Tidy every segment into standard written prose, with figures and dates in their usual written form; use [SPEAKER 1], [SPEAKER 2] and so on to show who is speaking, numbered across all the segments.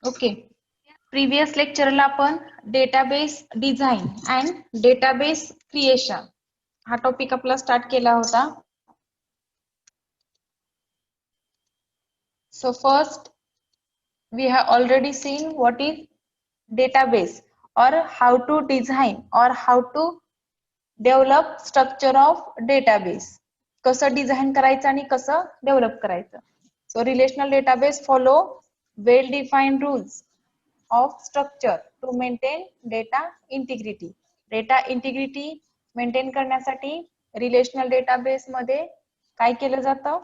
[SPEAKER 1] Okay. Previous लेक्चरला आपण database design and database creation हा topic आपला स्टार्ट केला होता. So first we have already seen what is database or how to design or how to develop structure of database. कसं design करायचं आणि कसं develop करायचं. So relational database follow well defined rules of structure to maintain data integrity. Data integrity maintain करण्यासाठी relational database मध्ये काय केलं जातं,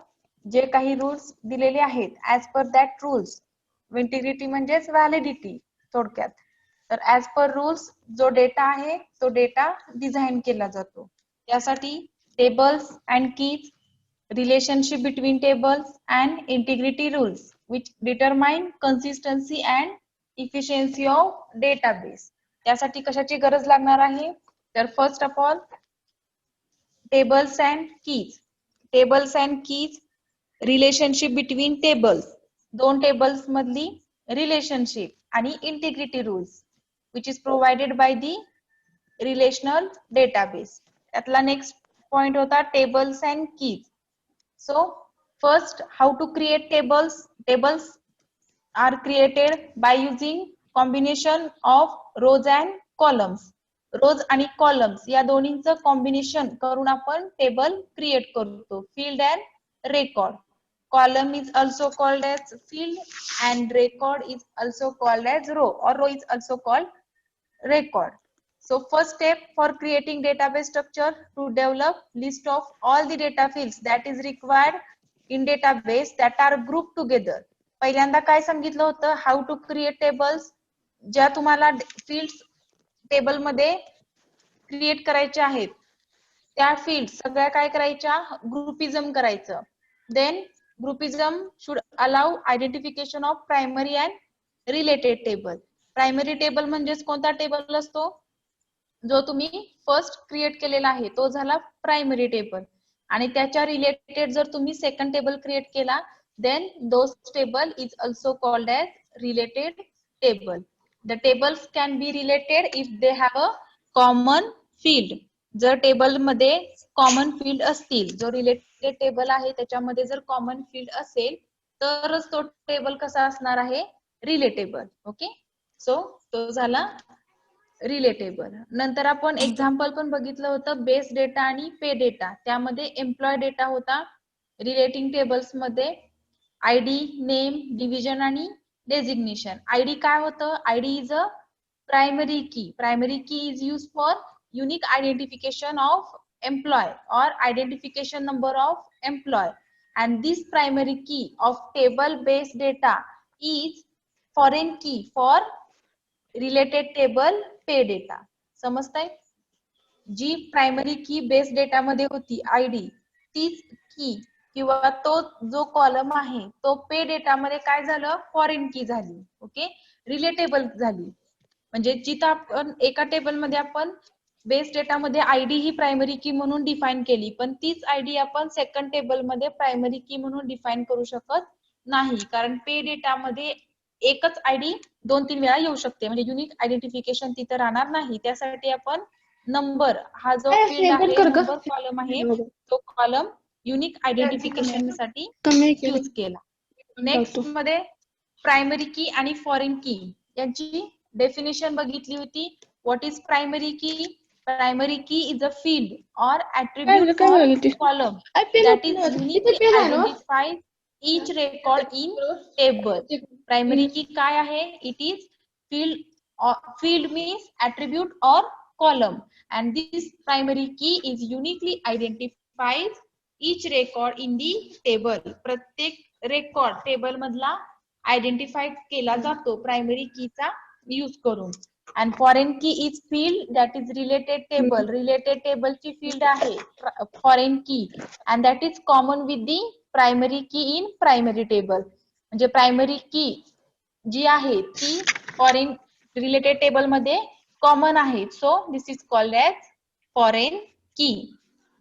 [SPEAKER 1] जे काही रूल्स दिलेले आहेत as per that rules. Integrity म्हणजेच व्हॅलिडिटी थोडक्यात. तर as per rules जो डेटा आहे तो डेटा डिझाइन केला जातो. त्यासाठी tables and keys, relationship between tables and integrity rules which determine consistency and efficiency of database. त्यासाठी कशाची गरज लागणार आहे, तर first of all tables and keys. Tables and keys, relationship between tables, दोन टेबल्स मधली रिलेशनशिप आणि integrity rules which is provided by the relational database. त्यातला नेक्स्ट पॉइंट होता tables and keys. So first, how to create tables. Tables are created by using combination of rows and columns. Rows आणि columns या दोन्हींचं combination करून आपण table create करतो. Field and record. Column is also called as field and record is also called as row, or row is also called record. So first step for creating database structure to develop list of all the data fields that is required in database that are grouped together. पहिल्यांदा काय सांगितलं होतं, how to create tables. ज्या तुम्हाला fields table मध्ये create करायच्या आहेत त्या फील्ड सगळ्या काय करायच्या, ग्रुपिझम करायचं. Then groupism should allow identification of primary and related table. Primary table म्हणजेच कोणता टेबल असतो, जो तुम्ही फर्स्ट क्रिएट केलेला आहे तो झाला प्रायमरी टेबल. आणि त्याच्या रिलेटेड जर तुम्ही सेकंड टेबल क्रिएट केला then those table is also called as related table. The tables can be related if they have a common field. जर टेबल मध्ये कॉमन फील्ड असतील, जो रिलेटेड टेबल आहे त्याच्यामध्ये जर कॉमन फील्ड असेल तरच तो टेबल कसा असणार आहे, रिलेटेबल. ओके. सो तो झाला रिलेटेबल. नंतर आपण एक्झाम्पल पण बघितलं होतं बेस डेटा आणि पे डेटा. त्यामध्ये एम्प्लॉय डेटा होता. रिलेटिंग टेबल्स मध्ये आयडी, नेम, डिव्हिजन आणि डेजिग्नेशन. आयडी काय होतं, ID is a primary key. Primary key is use for unique identification of employee or identification number of employee, and this primary key of table based data is foreign key for related table पे data. समजताय? जी primary key base data मध्ये होती ID, तीच की किंवा तो जो कॉलम आहे तो पे डेटा मध्ये काय झालं, फॉरेन की झाली. ओके, रिलेटेबल झाली. म्हणजे जिथं आपण एका टेबल मध्ये आपण बेस डेटा मध्ये आयडी ही प्रायमरी की म्हणून डिफाइन केली, पण तीच आयडी आपण सेकंड टेबल मध्ये प्रायमरी की म्हणून डिफाइन करू शकत नाही, कारण पे डेटा मध्ये एकच आयडी 2-3 वेळा येऊ शकते, म्हणजे युनिक आयडेंटिफिकेशन तिथे राहणार नाही. त्यासाठी आपण नंबर हा जो फील्ड आहे, नंबर कॉलम आहे, तो कॉलम युनिक आयडेंटिफिकेशन साठी यूज केला. नेक्स्ट मध्ये प्रायमरी की आणि फॉरेन की यांची डेफिनेशन बघितली होती. व्हॉट इज प्रायमरी की? Primary key is a field or attribute or column that is uniquely identifies each record in table. Primary key काय आहे? It is field means attribute or column, and this primary key is uniquely identifies each record in the table. प्रत्येक record table मधला identify केला जातो primary की चा use करून. And foreign key is field that is related table. Related table ची field आहे foreign key, and that is common with the primary key in primary table. म्हणजे प्रायमरी की जी आहे ती फॉरेन रिलेटेड टेबल मध्ये common आहे. So this is called as foreign key.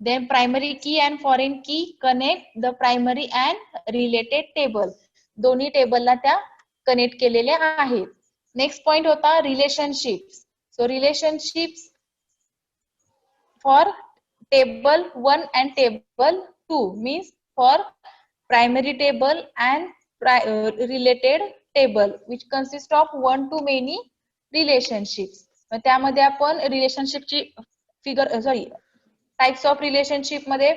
[SPEAKER 1] Then primary key and foreign key connect the primary and related table. दोन्ही टेबलला त्या connect केलेले आहेत. नेक्स्ट पॉइंट होता relationships. So relationships for table 1 and table 2 means for primary table and related table which consist of one to many relationships. त्यामध्ये आपण रिलेशनशिपची types of relationship मध्ये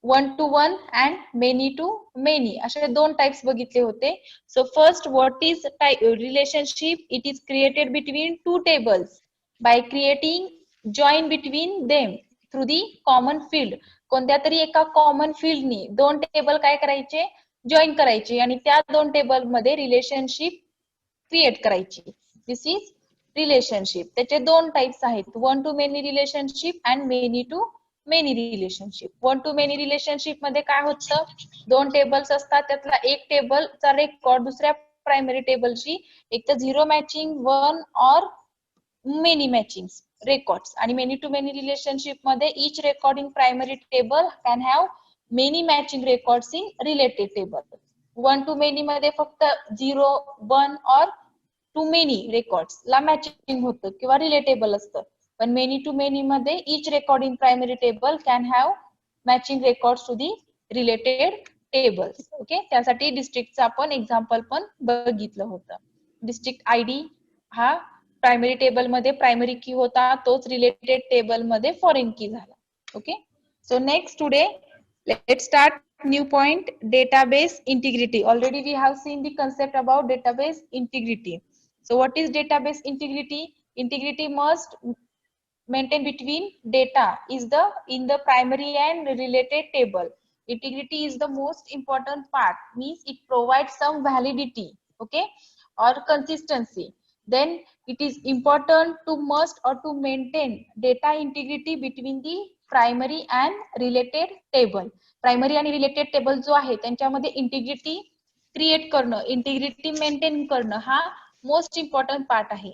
[SPEAKER 1] one to one and many to many असे दोन types बघितले होते. So first what is relationship? It is created between two tables by creating join between them through the common field. कोणत्या तरी एका common फील्डनी दोन table काय करायचे? जॉईन करायचे आणि त्या दोन टेबल मध्ये रिलेशनशिप क्रिएट करायची. This is relationship. त्याचे दोन टाइप्स आहेत, one to many relationship and many to many relationship. One to many relationship मध्ये काय होतं? दोन टेबल्स असतात, त्यातला एक टेबलचा रेकॉर्ड दुसऱ्या प्रायमरी टेबलशी एक तर zero matching, one or many matching records. आणि मेनी टू मेनी रिलेशनशिप मध्ये each recording primary table can have many matching records in related table. One to many मध्ये फक्त zero, one or to many records ला matching होतं किंवा relatable असतं. पण many to many मध्ये each recording primary table can have matching records to the related tables. Okay, त्यासाठी डिस्ट्रिक्टचं आपण एक्झाम्पल पण बघितलं होतं. डिस्ट्रिक्ट आयडी हा प्रायमरी टेबल मध्ये प्रायमरी की होता, तोच रिलेटेड टेबल मध्ये फॉरेन की झाला. Okay, so next today let's start new point, database integrity. Already we have seen the concept about database integrity. So what is database integrity? Integrity must maintain between data is the in the primary and related table. Integrity is the most important part, means it provides some validity, okay, or consistency. Then it is important to must or to maintain data integrity between the primary and related table. Primary आणि related table जो आहे त्यांच्यामध्ये integrity create करणं, integrity maintain करणं हा most important part आहे.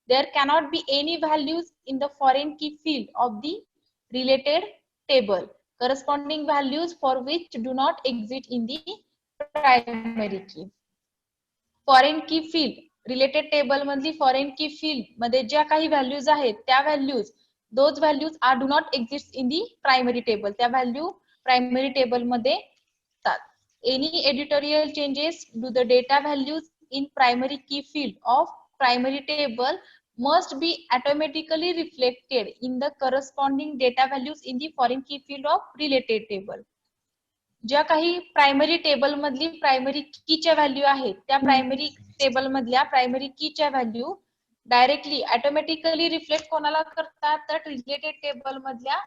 [SPEAKER 1] There cannot be any values in the foreign key field of the related table corresponding values for which do not exist in the primary key. Foreign key field related table मधली foreign key field मध्ये ज्या काही values आहेत त्या values those values are do not exist in the primary table. त्या value primary table मध्ये असतात. Any editorial changes to the data values in primary key field of primary table must be automatically reflected in the corresponding data values in the foreign key field of related table. ज्या काही primary table मधली primary कीच्या value आहेत त्या primary table मधल्या primary कीच्या value directly automatically reflect कोणाला करतात? तर रिलेटेड टेबल मधल्या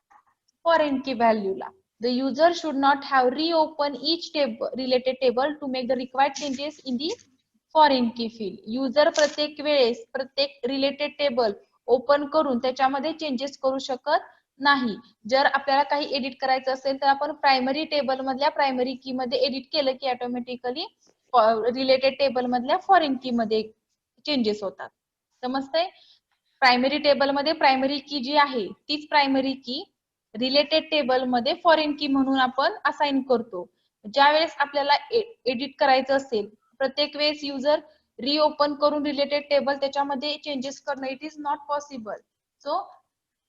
[SPEAKER 1] फॉरेन की व्हॅल्यूला. The user should not have reopen each table related table to make the required changes in the foreign key field. User प्रत्येक वेळेस प्रत्येक रिलेटेड टेबल ओपन करून त्याच्यामध्ये चेंजेस करू शकत नाही. जर आपल्याला काही एडिट करायचं असेल तर आपण प्रायमरी टेबल मधल्या प्रायमरी की मध्ये एडिट केलं की ऑटोमॅटिकली रिलेटेड टेबल मधल्या फॉरेन की मध्ये चेंजेस होतात. समजतंय? प्रायमरी टेबल मध्ये प्रायमरी की जी आहे तीच प्रायमरी की रिलेटेड टेबल मध्ये फॉरेन की म्हणून आपण असाइन करतो. ज्या वेळेस आपल्याला एडिट करायचं असेल प्रत्येक वेळेस युजर रिओपन करून रिलेटेड टेबल त्याच्यामध्ये चेंजेस करणं it is not possible. So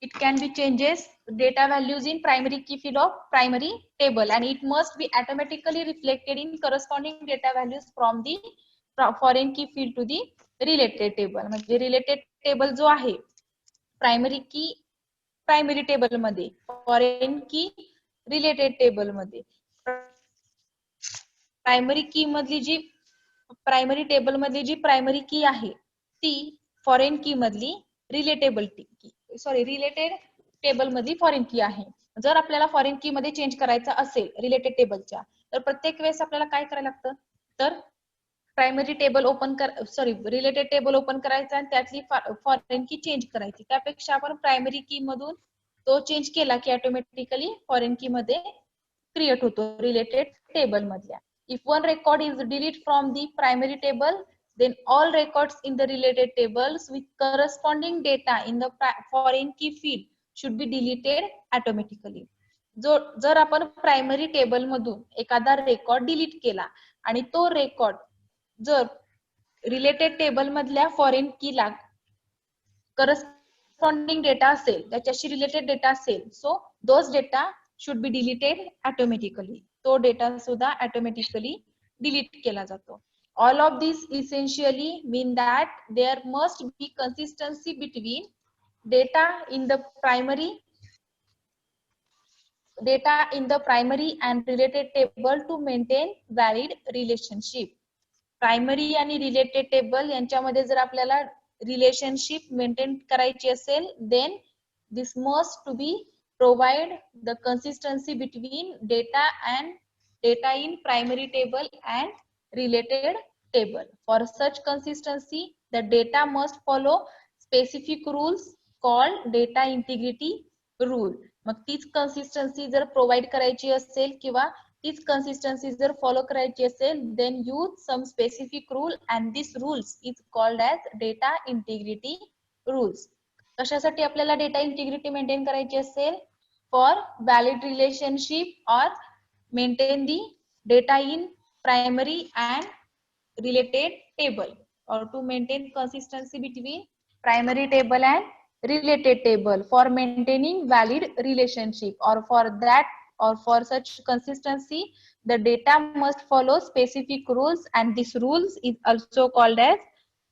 [SPEAKER 1] it can be changes data values in primary key field of primary table and it must be automatically reflected in corresponding data values from the foreign key field to the related table. म्हणजे related table जो आहे primary key primary table मध्ये, foreign की related table मध्ये. Primary की मधली जी primary table मधली जी primary की आहे ती फॉरेन की मधली रिलेटेबल की रिलेटेड टेबल मधली फॉरेन की आहे. जर आपल्याला फॉरेन की मध्ये चेंज करायचं असेल रिलेटेड टेबलच्या तर प्रत्येक वेळेस आपल्याला काय करायला लागतं? तर primary table open related table open करायचा आणि त्यातली फॉरेन की चेंज करायची. त्यापेक्षा आपण प्रायमरी की मधून तो चेंज केला की ऑटोमॅटिकली फॉरेन की मध्ये क्रिएट होतो रिलेटेड टेबल मधल्या. If one record is delete from the primary table then all records in the related tables with corresponding data in the foreign key field should be deleted automatically. जर आपण primary table मधून एखादा record delete केला आणि तो record जर related table मधल्या foreign कीला करस्पॉन्डिंग डेटा असेल, त्याच्याशी रिलेटेड डेटा असेल, so those data should be deleted automatically. तो डेटा सुद्धा ऑटोमॅटिकली डिलीट केला जातो. All of these essentially mean that there must be consistency between data in the primary and related table to maintain valid relationship. Primary आणि related table यांच्यामध्ये जर आपल्याला relationship maintain करायची असेल, then this must to be provide the consistency between data in primary table and related table. For such consistency, the data must follow specific rules called data integrity rule. मग तीच consistency जर provide करायची असेल किंवा तीच consistency जर follow करायची असेल, then use some specific rule and this rules is called as data integrity rules. कशासाठी आपल्याला data integrity maintain करायची असेल? For valid relationship or maintain the data in primary and related table, or to maintain consistency between primary table and related table for maintaining valid relationship, or for such consistency the data must follow specific rules and this rules is also called as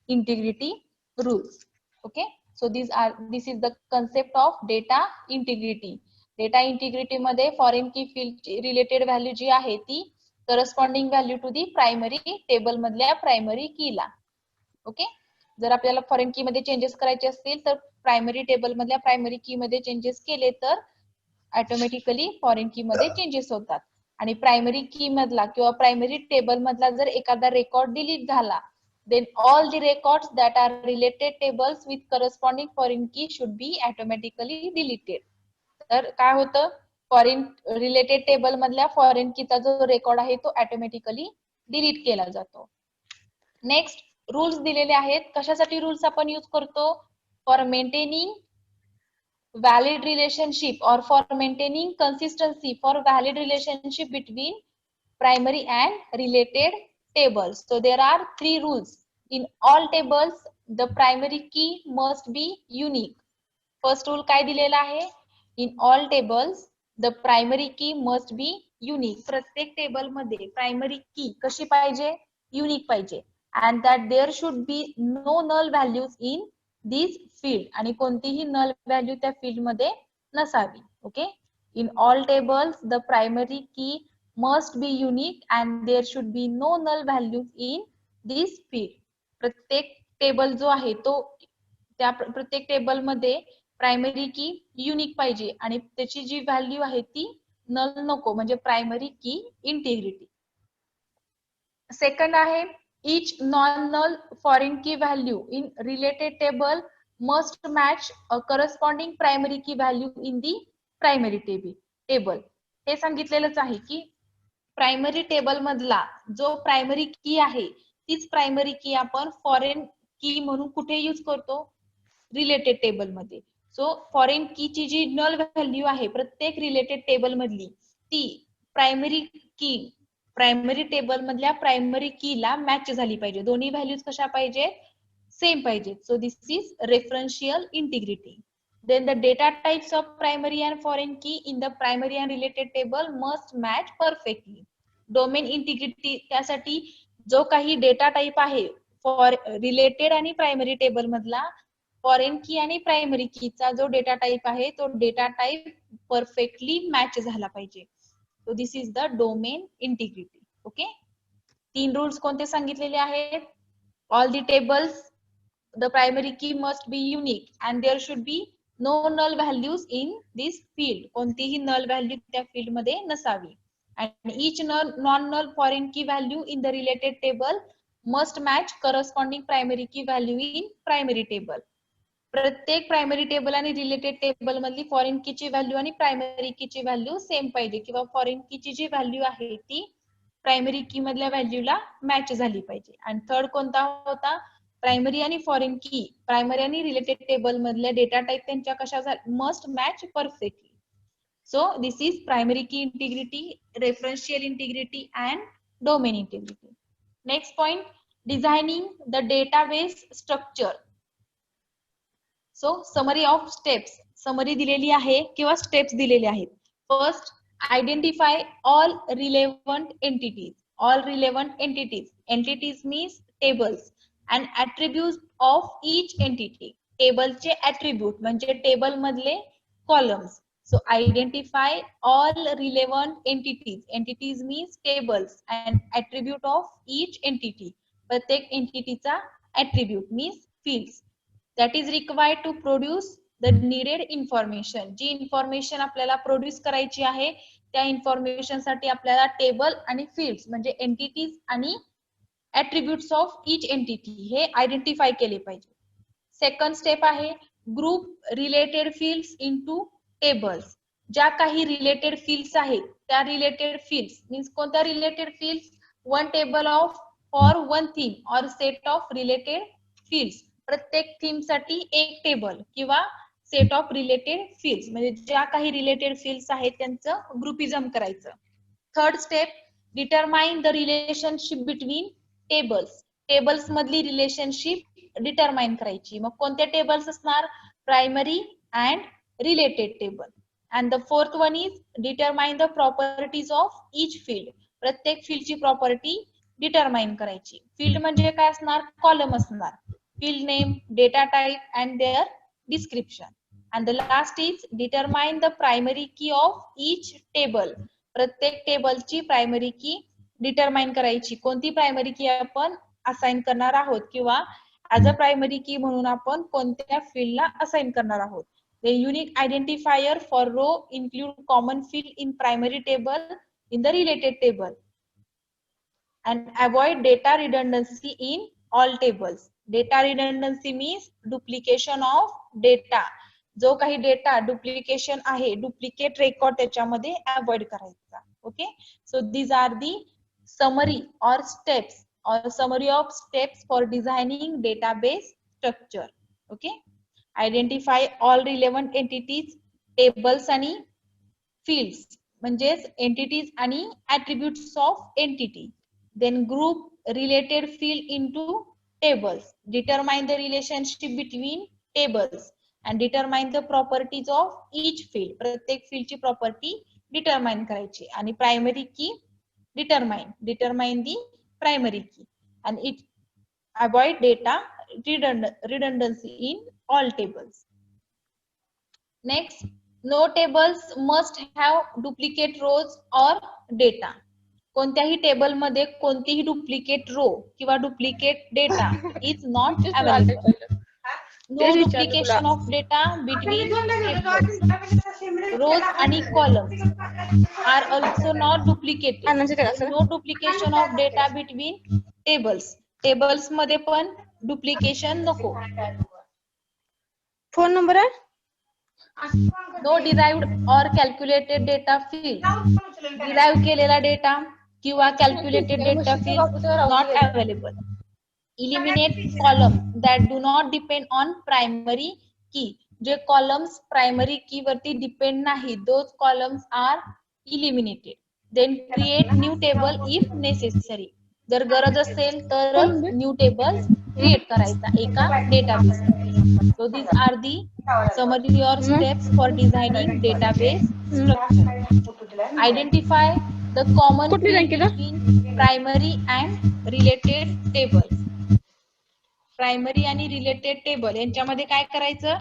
[SPEAKER 1] integrity rules. Okay, so this is the concept of data integrity. Data integrity मध्ये foreign key field related value जी आहे ती corresponding value to the primary table मधल्या primary key ला. Okay, जर आपल्याला foreign की मध्ये चेंजेस करायचे असतील तर प्रायमरी टेबल मधल्या प्रायमरी की मध्ये चेंजेस केले तर ऑटोमॅटिकली फॉरेन की मध्ये चेंजेस होतात. आणि प्रायमरी की मधला किंवा प्रायमरी टेबल मधला जर एखादा रेकॉर्ड डिलीट झाला, then all the records that are related tables with corresponding foreign key should be automatically deleted. तर काय होतं, फॉरेन रिलेटेड टेबल मधल्या फॉरेन कीचा जो रेकॉर्ड आहे तो ऑटोमॅटिकली डिलीट केला जातो. नेक्स्ट, रूल्स दिलेले आहेत. कशासाठी रूल्स आपण यूज करतो? For maintaining valid relationship or for maintaining consistency for valid relationship between primary and related tables. So there are 3 rules. In all tables the primary key must be unique. First rule काय दिलेला आहे? In all tables the primary key must be unique. प्रत्येक table मध्ये primary की कशी पाहिजे? Unique पाहिजे. And that there should be no null values in this field. आणि कोणतीही null value त्या field मध्ये नसावी. Okay, in all tables the primary key must be unique and there should be no null values in this field. प्रत्येक table जो आहे तो त्या प्रत्येक टेबल मध्ये प्रायमरी की युनिक पाहिजे आणि त्याची जी व्हॅल्यू आहे ती नल नको, म्हणजे प्रायमरी की इंटिग्रिटी. सेकंड आहे, each non-null foreign key value in related table must match a corresponding primary key value in the primary table. हे सांगितलेलंच आहे की प्रायमरी टेबल मधला जो प्रायमरी की आहे तीच प्रायमरी की आपण फॉरेन की म्हणून कुठे यूज करतो? रिलेटेड टेबल मध्ये. सो फॉरेन की ची जी नल व्हॅल्यू आहे प्रत्येक रिलेटेड टेबल मधली ती प्रायमरी टेबल मधल्या प्रायमरी की ला मॅच झाली पाहिजे. दोन्ही व्हॅल्यूज कशा पाहिजे? सेम पाहिजे. So this is referential integrity. Then the data types of primary and foreign key in the primary and related table must match perfectly. Domain integrity त्यासाठी जो काही डेटा टाइप आहे फॉर रिलेटेड आणि primary table मधला foreign की आणि primary कीचा जो data type आहे तो डेटा टाइप परफेक्टली मॅच झाला पाहिजे. So this is the domain integrity. Okay, 3 rules कोणते सांगितलेले आहेत? All the tables the primary key must be unique and there should be no null values in this field. कोणतीही null value त्या field मध्ये नसावी. And each non-null foreign key value in the related table must match corresponding primary key value in primary table. प्रत्येक primary table आणि related table मधली foreign की ची value आणि प्रायमरी की ची व्हॅल्यू सेम पाहिजे किंवा फॉरेन की ची जी व्हॅल्यू आहे ती प्रायमरी की मधल्या व्हॅल्यूला मॅच झाली पाहिजे. आणि थर्ड कोणता होता? प्रायमरी आणि फॉरेन की, प्रायमरी आणि रिलेटेड टेबल मधल्या डेटा टाइप त्यांच्या कशा must match perfectly. So this is primary key integrity, referential integrity and domain integrity. Next point, Designing the database structure. So summary of steps. Summary दिलेली आहे किंवा steps दिलेले आहेत. First, identify all relevant entities. All relevant entities. Entities means tables and attributes of each entity. Table चे attribute म्हणजे table मधले columns. So identify all relevant entities. Entities means tables and attribute of each entity. प्रत्येक entity चा attribute means fields. That is required to produce the needed information. जी information आपल्याला produce करायची आहे त्या इन्फॉर्मेशन साठी आपल्याला टेबल आणि फील्ड्स म्हणजे एंटिटीज आणि ऍट्रिब्यूट्स ऑफ ईच एंटिटी हे आयडेंटिफाय केले पाहिजे. सेकंड स्टेप आहे group related fields into tables. ज्या काही रिलेटेड फील्ड्स आहेत त्या रिलेटेड फील्ड्स मीन्स कोणत्या related fields, one table of for one theme or set of related fields. प्रत्येक थीम साठी एक टेबल किंवा सेट ऑफ रिलेटेड फील्ड्स म्हणजे ज्या काही रिलेटेड फील्ड्स आहेत त्यांचं ग्रुपिझम करायचं. Third step determine the relationship between tables. Tables मधली रिलेशनशिप डिटरमाइन करायची. मग कोणत्या टेबल्स असणार, primary and related table. And the fourth one is determine the properties of each field. प्रत्येक फील्डची प्रॉपर्टी डिटरमाइन करायची. फील्ड म्हणजे काय असणार, कॉलम असणार. Field name, data type and their description. And the last is determine the primary key of each table. प्रत्येक टेबलची primary की determine करायची. कोणती प्रायमरी की आपण असाइन करणार आहोत किंवा ऍज अ प्रायमरी की म्हणून आपण कोणत्या फील्डला असाइन करणार आहोत. The unique identifier for row include common field in primary table in the related table. And avoid data redundancy in all tables. Data redundancy means duplication of data. जो काही data duplication आहे, duplicate record त्याच्यामध्ये avoid करायचा. Okay, so these are the summary or steps or summary of steps for designing database structure. Okay, identify all relevant entities, tables आणि fields म्हणजेच entities आणि attributes of entity. Then group related field into tables. Determine the relationship between tables and determine the properties of each field. प्रत्येक field ची property determine करायची आणि primary key determine the primary key and it avoid data redundancy in all tables. Next, no tables must have duplicate rows or data. कोणत्याही table मध्ये कोणतीही duplicate row किंवा duplicate data is not available. No duplication of data between tables. Rows आणि columns are also not duplicated. No duplication of data between tables. Tables मध्ये पण duplication नको.
[SPEAKER 2] Phone number आहे.
[SPEAKER 1] No derived or calculated data field. Derive केलेला data किंवा calculated data field not available. Eliminate column that do not depend on primary key. जे columns primary key वरती depend नाही, those columns are eliminated. Then create new table if necessary. जर गरज असेल तरच new table create करायचा एका database मध्ये. So these are the summary or steps for designing database structure. Identify the common field between primary and related tables. Primary आणि related table यांच्यामध्ये काय करायचं,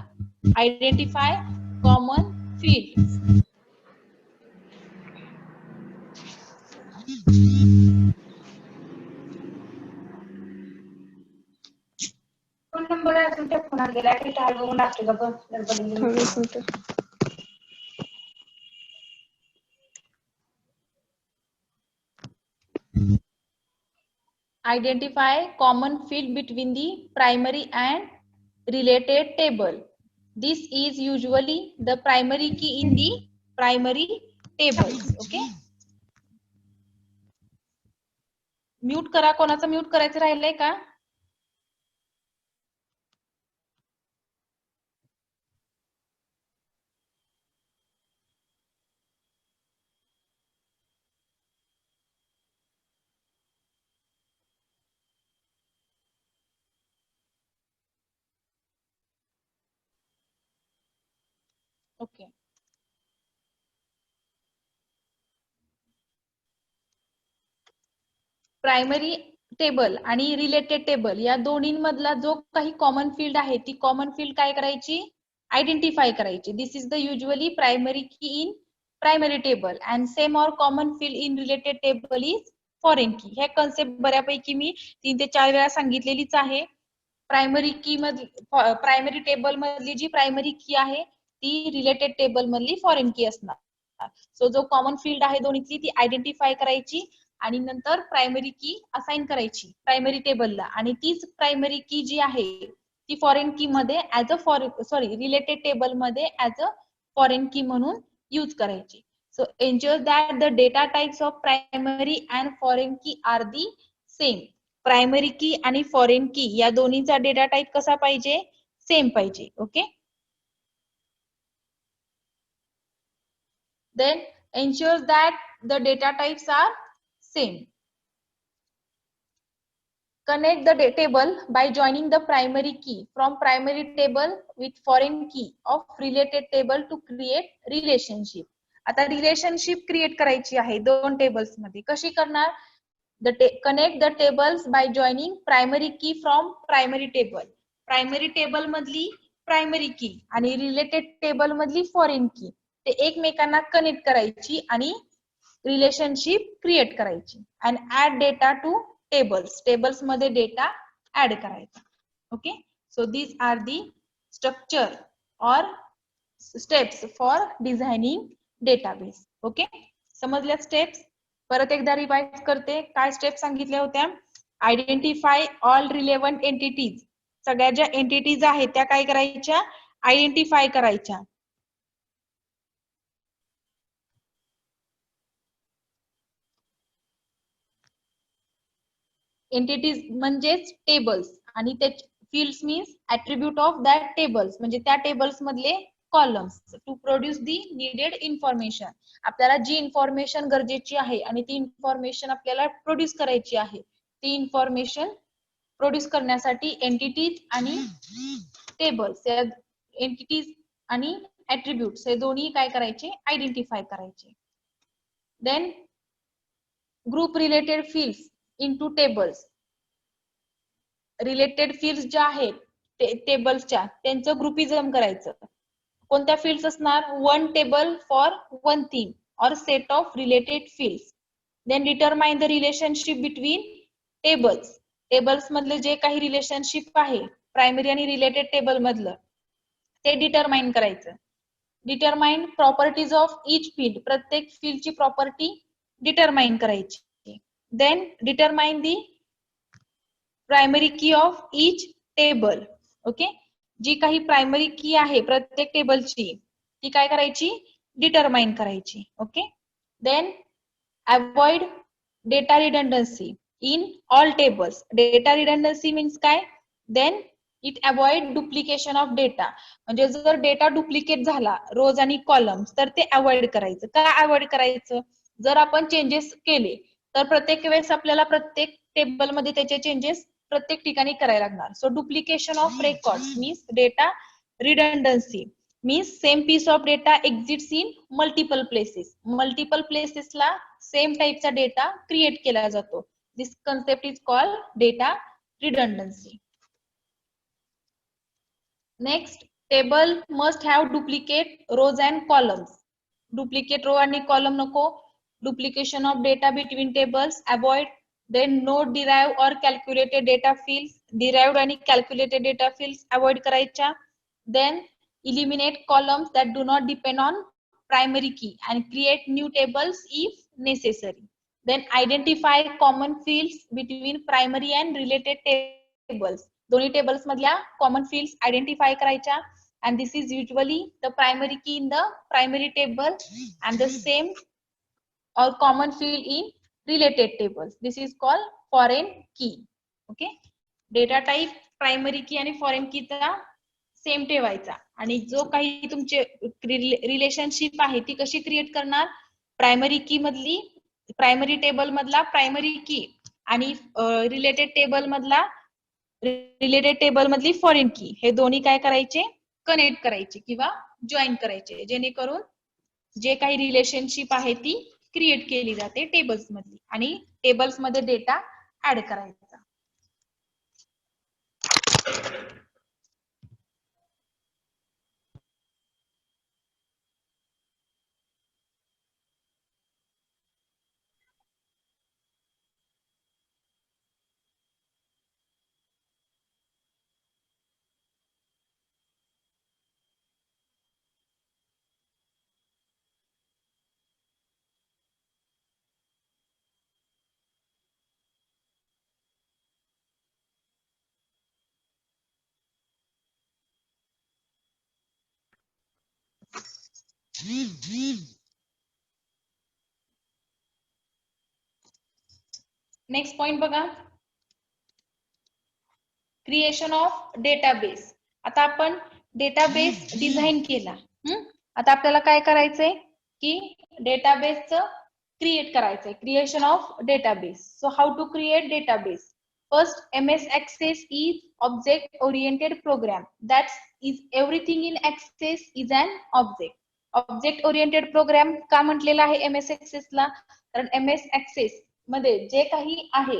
[SPEAKER 1] identify common field.
[SPEAKER 2] Phone number अजून त्या फोनात गेला की टाळ बघून टाकते का बस.
[SPEAKER 1] Identify common field between the primary and related table. This is usually the primary key in the primary tables. Okay. Mute करा, कोणाचं म्यूट करायचं राहिलंय का? ओके. प्रायमरी टेबल आणि रिलेटेड टेबल या दोन्हींमधला जो काही कॉमन फील्ड आहे ती कॉमन फील्ड काय करायची, आयडेंटिफाय करायची. This is the usually primary की in primary table and same or common field in related table is foreign की. हे कन्सेप्ट बऱ्यापैकी मी 3 ते 4 वेळा सांगितलेलीच आहे. प्रायमरी की मधली प्रायमरी टेबल मधली जी प्रायमरी की आहे ती रिलेटेड टेबल मधली फॉरेन की असणार. सो जो कॉमन फील्ड आहे दोन्हीतली ती आयडेंटिफाय करायची आणि नंतर प्रायमरी की असाइन करायची प्रायमरी टेबलला आणि तीच प्रायमरी की जी आहे ती फॉरेन की मध्ये ऍज अ रिलेटेड टेबल मध्ये ऍज अ फॉरेन की म्हणून यूज करायची. So ensure that the data types of primary and foreign की आर दी सेम. प्रायमरी की आणि फॉरेन की या दोन्हीचा डेटा टाइप कसा पाहिजे, सेम पाहिजे. Okay. Then ensures that the data types are same. Connect the table by joining the primary key from primary table with foreign key of related table to create relationship. आता relationship create करायची आहे दोन tables मध्ये. कशी करणार, connect the tables by joining primary key from primary table. Primary table मधली primary की आणि रिलेटेड टेबल मधली फॉरेन की ते एकमेकांना कनेक्ट करायची आणि रिलेशनशिप क्रिएट करायची. And add data to tables. Tables मध्ये डेटा ऍड करायचा. Okay. So these are the structure or steps for designing database. Okay. समजल्या स्टेप्स? परत एकदा रिवाइज करते. काय स्टेप सांगितल्या होत्या, आयडेंटिफाय ऑल रिलेव्हंट एंटिटीज. सगळ्या ज्या एंटिटीज आहेत त्या काय करायच्या, आयडेंटिफाय करायच्या. एंटिटीज म्हणजेच टेबल्स आणि ते fields means attribute of that tables म्हणजे त्या टेबल्स मधले columns. To produce the needed information. आपल्याला जी इन्फॉर्मेशन गरजेची आहे आणि ती इन्फॉर्मेशन आपल्याला प्रोड्यूस करायची आहे ती इन्फॉर्मेशन प्रोड्यूस करण्यासाठी एंटिटीज आणि टेबल्स या एंटिटीज आणि ऍट्रिब्यूट्स हे दोन्ही काय करायचे, आयडेंटिफाय करायचे. Then group related fields into tables. Related fields ज्या आहेत टेबल्सच्या त्यांचं ग्रुपिझम करायचं. कोणत्या फील्ड्स असणार, one table for one theme or set of related fields. Then determine the relationship between tables. Tables मधले जे काही रिलेशनशिप आहे प्रायमरी आणि रिलेटेड टेबल मधलं ते डिटरमाइन करायचं. Determine properties of each field. प्रत्येक फील्डची प्रॉपर्टी डिटरमाइन करायची. देन डिटरमाइन दी प्रायमरी की ऑफ ईच टेबल. ओके. जी काही प्रायमरी की आहे प्रत्येक टेबलची ती काय करायची, डिटरमाइन करायची. Okay. Then avoid data redundancy in all tables. Data redundancy means काय, then it avoid duplication of data. म्हणजे जर डेटा डुप्लिकेट झाला रोज आणि कॉलम्स तर ते अवॉइड करायचं. का अवॉइड करायचं, जर आपण चेंजेस केले तर प्रत्येक वेळेस आपल्याला प्रत्येक टेबलमध्ये त्याचे चेंजेस प्रत्येक ठिकाणी करायला लागणार. So duplication of records means data redundancy means same piece of data exits in multiple places. Multiple प्लेसेसला सेम टाईपचा डेटा क्रिएट केला जातो. This concept is called data redundancy. Next, table must have duplicate rows and columns. Duplicate row आणि column नको. Duplication of data between tables avoid. Then no derived or calculated data fields. Derived आणि calculated data fields avoid करायच्या. Then eliminate columns that do not depend on primary key and create new tables if necessary. Then identify common fields between primary and related tables. दोन्ही tables मधल्या common fields identify करायच्या. And this is usually the primary key in the primary table and the same or common field in related tables. This is called foreign key. Okay. Data type primary की आणि foreign कीचा same ठेवायचा आणि जो काही तुमचे relationship आहे ती कशी क्रिएट करणार, प्रायमरी की मधली प्रायमरी टेबल मधला प्रायमरी की आणि रिलेटेड टेबल मधली फॉरेन की हे दोन्ही काय करायचे, कनेक्ट करायचे किंवा जॉईन करायचे, जेणेकरून जे काही रिलेशनशिप आहे ती क्रिएट केली जाते टेबल्स मधली आणि टेबल्स मध्ये डेटा ऍड करायचा. नेक्स्ट पॉइंट बघा, क्रिएशन ऑफ डेटाबेस. आता आपण डेटाबेस डिझाइन केला. आता आपल्याला काय करायचंय की डेटाबेसचं क्रिएट करायचंय, creation of database. So how to create database? First, MS Access is object-oriented program. That is everything in Access is an object. Object-oriented program का म्हटलेला आहे MS Access ला? कारण MS Access मध्ये जे काही आहे,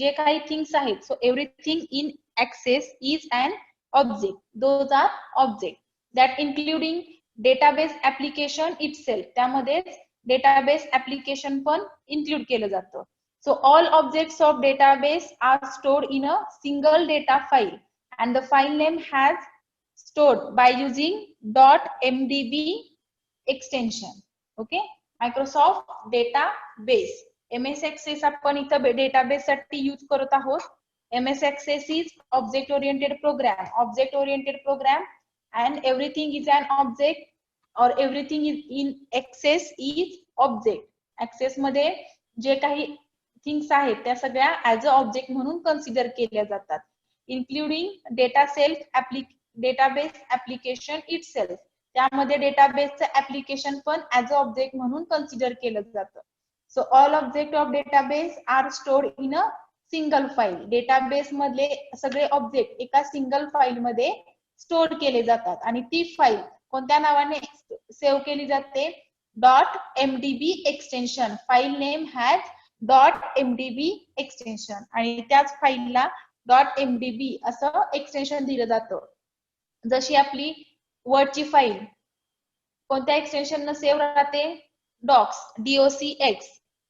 [SPEAKER 1] जे काही थिंग्स आहेत, so everything in Access is an object. Those are objects that including database application itself. त्यामध्ये database application पण include केलं जातं. So all objects of database are stored in a single data file and the file name has stored by using .mdb extension. Okay, Microsoft database. MS Access आपण इथं database साठी use करत आहोत. MS Access is object oriented program. Object oriented program and everything is an object or everything is in Access is object. Access मध्ये जे काही things आहेत त्या सगळ्या ऍज अ ऑब्जेक्ट म्हणून कन्सिडर केल्या जातात, इन्क्लुडिंग डेटाबेस ऍप्लिकेशन इटसेल्फ. त्यामध्ये डेटाबेसचं ऍप्लिकेशन पण ऍज अ ऑब्जेक्ट म्हणून कन्सिडर केलं जातं. So all object of database are stored in a single file. Database मधले सगळे ऑब्जेक्ट एका सिंगल फाईल मध्ये स्टोर केले जातात आणि ती फाईल कोणत्या नावाने सेव्ह केली जाते? .mdb extension. File name has .mdb extension आणि त्याच फाईलला .mdb असं एक्सटेन्शन दिलं जातं. जशी आपली वर्डची फाईल कोणत्या एक्सटेन्शन न सेव्ह राहते? Docx, docx.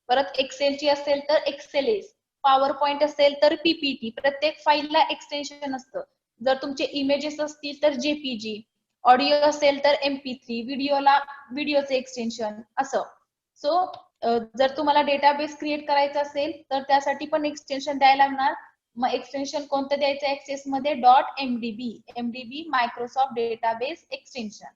[SPEAKER 1] परत एक्सेलची असेल तर एक्सेलएस, पॉवर पॉइंट असेल तर पीपीटी. प्रत्येक फाईलला एक्सटेन्शन असतं. जर तुमचे इमेजेस असतील तर जेपीजी, ऑडिओ असेल तर MP3, व्हिडिओला व्हिडिओचे एक्सटेन्शन असं. सो जर तुम्हाला डेटाबेस क्रिएट करायचा असेल तर त्यासाठी पण एक्सटेन्शन द्यायला लागणार. मग एक्सटेन्शन कोणतं द्यायचं एक्सेस मध्ये? .mdb Microsoft database extension.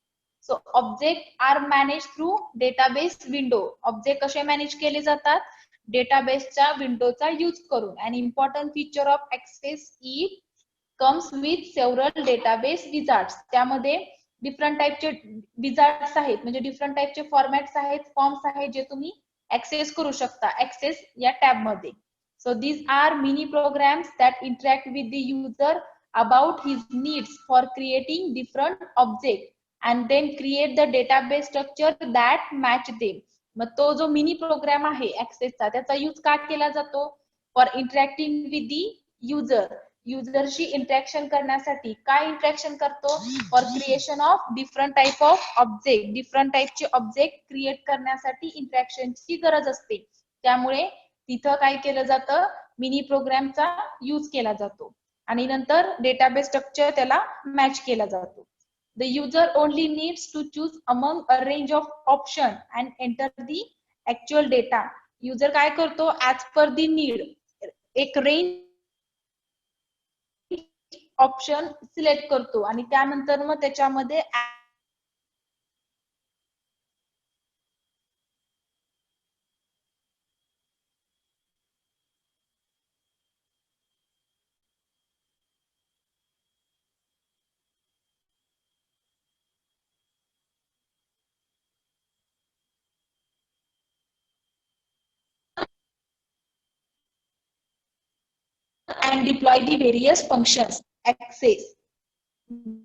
[SPEAKER 1] So object are manage through database window. Object कसे मॅनेज केले जातात? डेटाबेसच्या विंडोचा यूज करून. And important feature of Access is comes with several database wizards. त्यामध्ये डिफरंट टाइपचे विजार्ड्स आहेत, म्हणजे डिफरंट टाइपचे फॉर्मॅट्स आहेत, फॉर्म्स आहेत जे तुम्ही ऍक्सेस करू शकता ऍक्सेस या टॅब मध्ये. So these are mini programs that interact with the user about his needs for creating different object and then create the database structure that match them. मग तो जो मिनी प्रोग्राम आहे ऍक्सेसचा त्याचा use का केला जातो? For interacting with the user. युजरशी interaction करण्यासाठी. काय इंटरॅक्शन करतो? For creation of different type of object. Different टाइपचे ऑब्जेक्ट क्रिएट करण्यासाठी इंटरॅक्शनची गरज असते. त्यामुळे तिथं काय केलं जातं? मिनी प्रोग्रामचा यूज केला जातो आणि नंतर डेटाबेस स्ट्रक्चर त्याला मॅच केला जातो. The user only needs to choose among a range of option and enter the actual data. User काय करतो? ऍज पर दी नीड एक रेंज ऑप्शन सिलेक्ट करतो आणि त्यानंतर मग त्याच्यामध्ये and deploy the various functions. Access.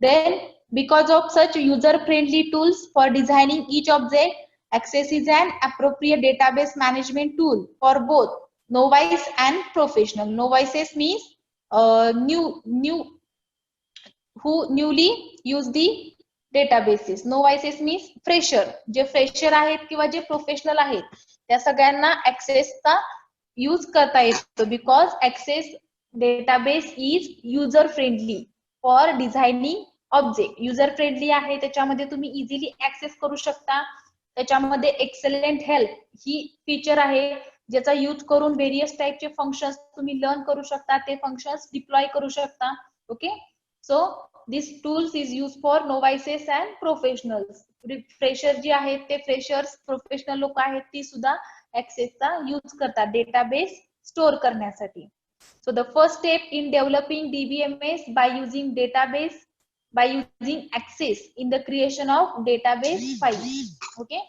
[SPEAKER 1] Then Because of such user-friendly tools for designing each object, Access is an appropriate database management tool for both novice and professional. Novices means who newly use the databases. Novices means fresher. जे fresher आहेत किंवा जे professional आहेत त्या सगळ्यांना Accessचा use करता येतो because Access database is user friendly for designing object. User friendly आहे त्याच्यामध्ये तुम्ही easily access करू शकता. त्याच्यामध्ये एक्सलेंट हेल्प ही फीचर आहे ज्याचा यूज करून वेरियस टाइपचे फंक्शन्स तुम्ही लर्न करू शकता, ते फंक्शन्स डिप्लॉय करू शकता. Okay, so this tools is use for novices and professionals. Fresher जी आहेत ते फ्रेशर्स, प्रोफेशनल लोक आहेत ती सुद्धा ऍक्सेसचा यूज करतात डेटाबेस स्टोर करण्यासाठी. So the first step in developing DBMS by using Access in the creation of database file. Okay,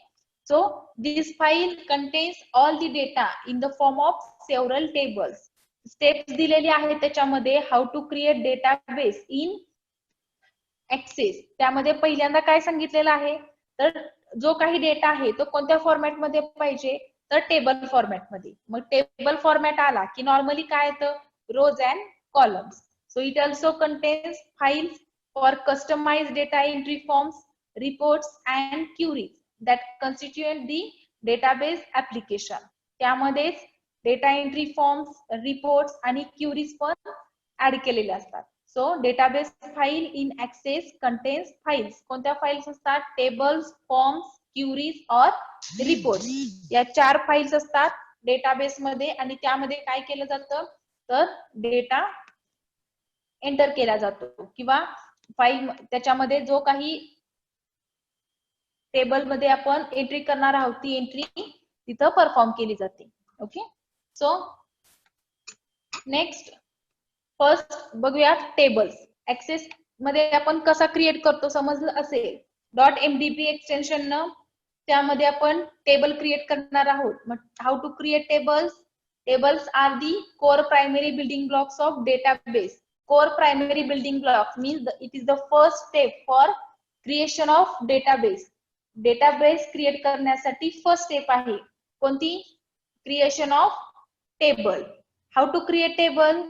[SPEAKER 1] so this file contains all the data in the form of several tables. Steps दिलेली आहेत त्याच्यामध्ये how to create database in Access. त्यामध्ये पहिल्यांदा काय सांगितलेलं आहे तर जो काही डेटा आहे तो कोणत्या फॉर्मॅट मध्ये पाहिजे तर टेबल फॉर्मॅट मध्ये. मग टेबल फॉर्मॅट आला की नॉर्मली काय येतं rows and columns. So it also contains files for customized data entry forms, reports and queries that constitute the database application. त्यामध्ये data entry forms, reports आणि queries पण add केलेले असतात. So database file in Access contains files. कोणत्या files असतात tables, forms, queries or reports. या 4 files असतात database मध्ये आणि त्यामध्ये काय केलं जातं तर डेटा एंटर केला जातो किंवा फाईल त्याच्यामध्ये जो काही टेबल मध्ये आपण एंट्री करणार आहोत ती एंट्री तिथं परफॉर्म केली जाते. ओके, सो नेक्स्ट फर्स्ट बघूया टेबल्स. ऍक्सेस मध्ये आपण कसा क्रिएट करतो समजलं असेल. .mdb एक्सटेन्शन न त्यामध्ये आपण टेबल क्रिएट करणार आहोत. मग how to create tables. Tables are the core primary building blocks of database. Core primary building blocks means it is the first step for creation of database. Database create करण्यासाठी first step आहे कोणती creation of table. How to create table?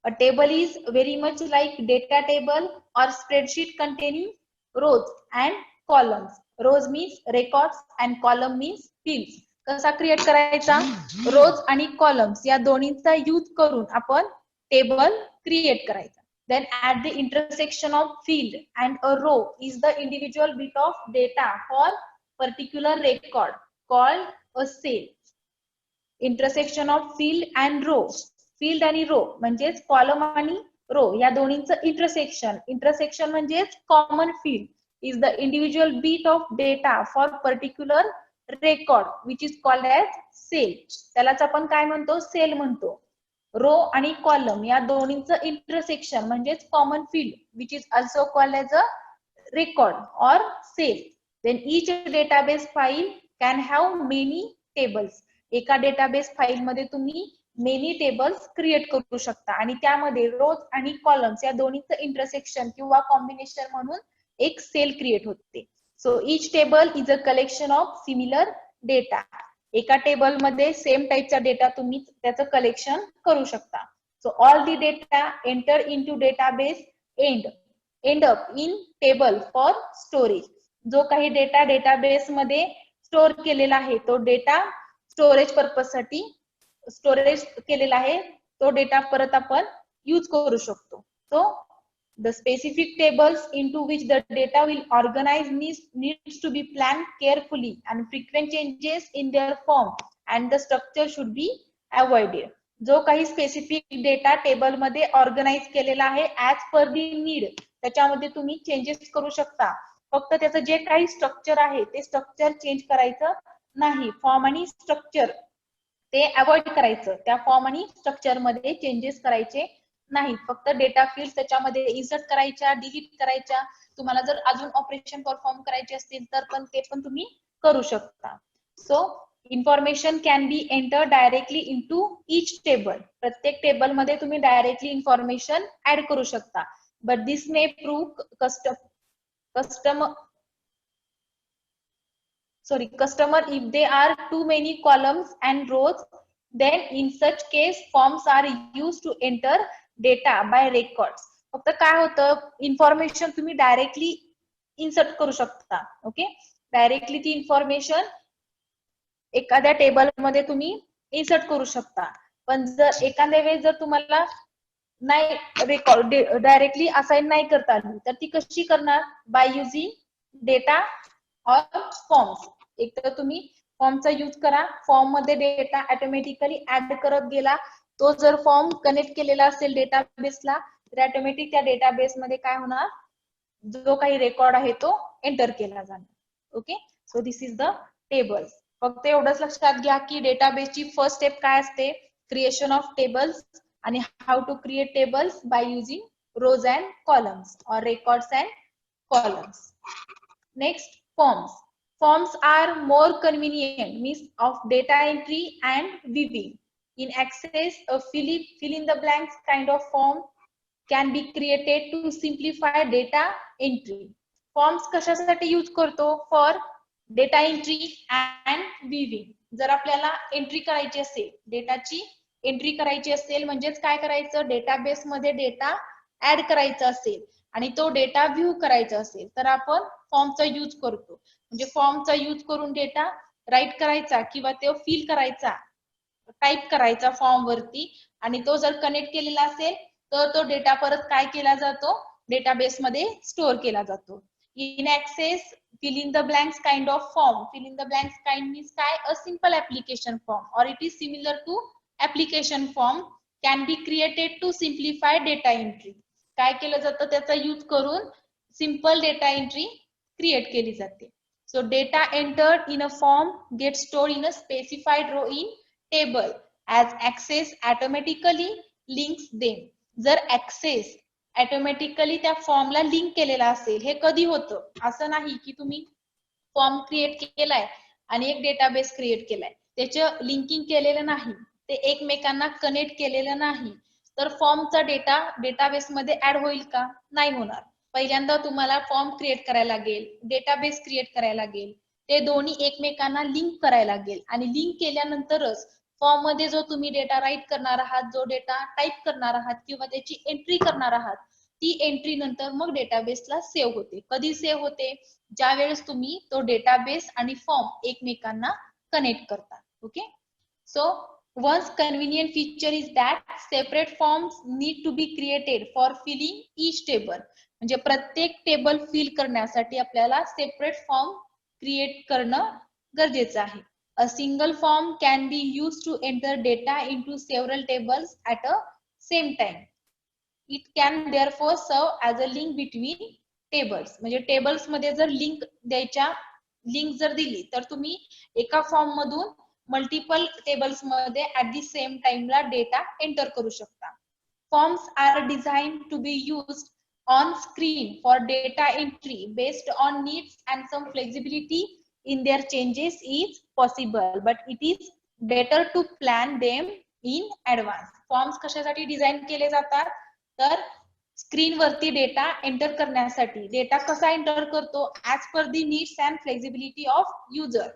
[SPEAKER 1] A table is very much like data table or spreadsheet containing rows and columns. Rows means records and column means fields. कसा create करायचा rows आणि columns या दोन्हीचा use करून आपण table create करायचा. Then at the intersection of field and a row is the individual bit of data for particular record called a cell. Intersection of field and row. Field आणि row म्हणजेच column आणि row या दोन्हीचं intersection. Intersection म्हणजेच common field is the individual bit of data for particular record which is called age sale. त्यालाच आपण काय म्हणतो सेल म्हणतो. रो आणि कॉलम या दोन्हीचं इंटरसेक्शन म्हणजेच common field which is also called as a record or cell. Then each database file can have many tables. एका डेटाबेस फाईल मध्ये तुम्ही मेनी टेबल्स क्रिएट करू शकता आणि त्यामध्ये रोज आणि कॉलम्स या दोन्हीचं इंटरसेक्शन किंवा कॉम्बिनेशन म्हणून एक सेल क्रिएट होते. So each table is a collection of similar data. एका टेबल मध्ये सेम टाइपचा डेटा तुम्ही त्याचं कलेक्शन करू शकता. So all the data enter into database end up in table for storage. जो काही डेटा डेटाबेस मध्ये स्टोर केलेला आहे तो डेटा स्टोरेज पर्पज साठी स्टोरेज केलेला आहे तो डेटा परत आपण यूज करू शकतो. So the specific tables into which the data will organize needs to be planned carefully and frequent changes in their form and the structure should be avoided. जो काही स्पेसिफिक डेटा टेबल मध्ये organise केलेला आहे as per the need त्याच्यामध्ये तुम्ही changes करू शकता. फक्त त्याचं जे काही स्ट्रक्चर आहे ते स्ट्रक्चर चेंज करायचं नाही. फॉर्म आणि स्ट्रक्चर ते अवॉइड करायचं. त्या फॉर्म आणि स्ट्रक्चर मध्ये चेंजेस करायचे नाही. फक्त डेटा फील्ड त्याच्यामध्ये इन्सर्ट करायच्या, डिलीट करायच्या. तुम्हाला जर अजून ऑपरेशन परफॉर्म करायचे असतील तर पण ते पण तुम्ही करू शकता. So information can be enter directly into each table. प्रत्येक टेबल मध्ये तुम्ही डायरेक्टली इन्फॉर्मेशन ऍड करू शकता. But this may prove customer if they are too many columns and rows, then in such case forms are used to enter data by records. फक्त काय होतं, information तुम्ही directly insert करू शकता. Okay, directly ती information एखाद्या table मध्ये तुम्ही इन्सर्ट करू शकता. पण जर एखाद्या वेळेस जर तुम्हाला नाही रेकॉर्ड डायरेक्टली असाइन नाही करता आली तर ती कशी करणार, बाय युजिंग डेटा और फॉर्म्स. एक तर तुम्ही फॉर्मचा यूज करा, फॉर्म मध्ये डेटा ऑटोमॅटिकली ऍड करत गेला. तो जर फॉर्म कनेक्ट केलेला असेल डेटाबेसला तर ऑटोमॅटिक त्या डेटाबेस मध्ये काय होणार, जो काही रेकॉर्ड आहे तो एंटर केला जाणार. Okay, so this is the tables. फक्त एवढंच लक्षात घ्या की डेटाबेसची फर्स्ट स्टेप काय असते, क्रिएशन ऑफ टेबल्स, आणि how to create tables by using rows and columns or records and columns. Next, forms. Forms are more convenient means of data entry and viewing. In Access, a fill in the blanks kind of form can be created to simplify data entry. Forms कशासाठी use करतो, for data entry and viewing. जर आपल्याला entry करायची असेल, डेटाची entry करायची असेल, म्हणजेच काय करायचं, डेटाबेस मध्ये डेटा ऍड करायचा असेल आणि तो डेटा व्ह्यू करायचा असेल तर आपण फॉर्मचा यूज करतो. म्हणजे फॉर्मचा यूज करून डेटा राईट करायचा किंवा तो फिल करायचा, टाइप करायचा फॉर्म वरती, आणि तो जर कनेक्ट केलेला असेल तर तो डेटा परत काय केला जातो, डेटाबेस मध्ये स्टोअर केला जातो. In Access, fill in the blanks kind of form. Fill in the blanks kind means काय, a simple application form or it is similar to application form can be created to simplify data entry. काय केलं जातं, त्याचा use करून simple data entry create केली जाते. So data entered in a form gets stored in a specified row in table as Access automatically links them. जर Access automatically त्या फॉर्मला link केलेला असेल, हे कधी होतं, असं नाही की तुम्ही फॉर्म क्रिएट केलाय आणि एक डेटाबेस क्रिएट केलाय, त्याचं लिंकिंग केलेलं नाही, ते एकमेकांना कनेक्ट केलेलं नाही, तर फॉर्मचा डेटा डेटाबेस मध्ये ऍड होईल का, नाही होणार. पहिल्यांदा तुम्हाला फॉर्म क्रिएट करायला लागेल, डेटाबेस क्रिएट करायला लागेल, ते दोन्ही एकमेकांना लिंक करायला लागेल, आणि लिंक केल्यानंतरच फॉर्म मध्ये जो तुम्ही डेटा राईट करणार आहात, जो डेटा टाइप करणार आहात किंवा त्याची एंट्री करणार आहात, ती एंट्री नंतर मग डेटाबेसला सेव्ह होते. कधी सेव्ह होते, ज्या वेळेस तुम्ही तो डेटाबेस आणि फॉर्म एकमेकांना कनेक्ट करता. Okay, so once convenient feature is that separate forms need to be created for filling each table. म्हणजे प्रत्येक टेबल फिल करण्यासाठी आपल्याला सेपरेट फॉर्म क्रिएट करणं गरजेचं आहे. A single form can be used to enter data into several tables at a same time. It can therefore serve as a link between tables. म्हणजे tables मध्ये जर link द्यायच्या, link जर दिली तर तुम्ही एका फॉर्म मधून मल्टिपल टेबल्स मध्ये ऍट दी सेम टाइमला डेटा एंटर करू शकता. Forms are designed to be used on screen for data entry based on needs and some flexibility in their changes is possible, but it is better to plan them in advance. Forms कशासाठी design केले जातात, तर screen वरती data enter करण्यासाठी. Data कसा enter करतो, as per the needs and flexibility of user.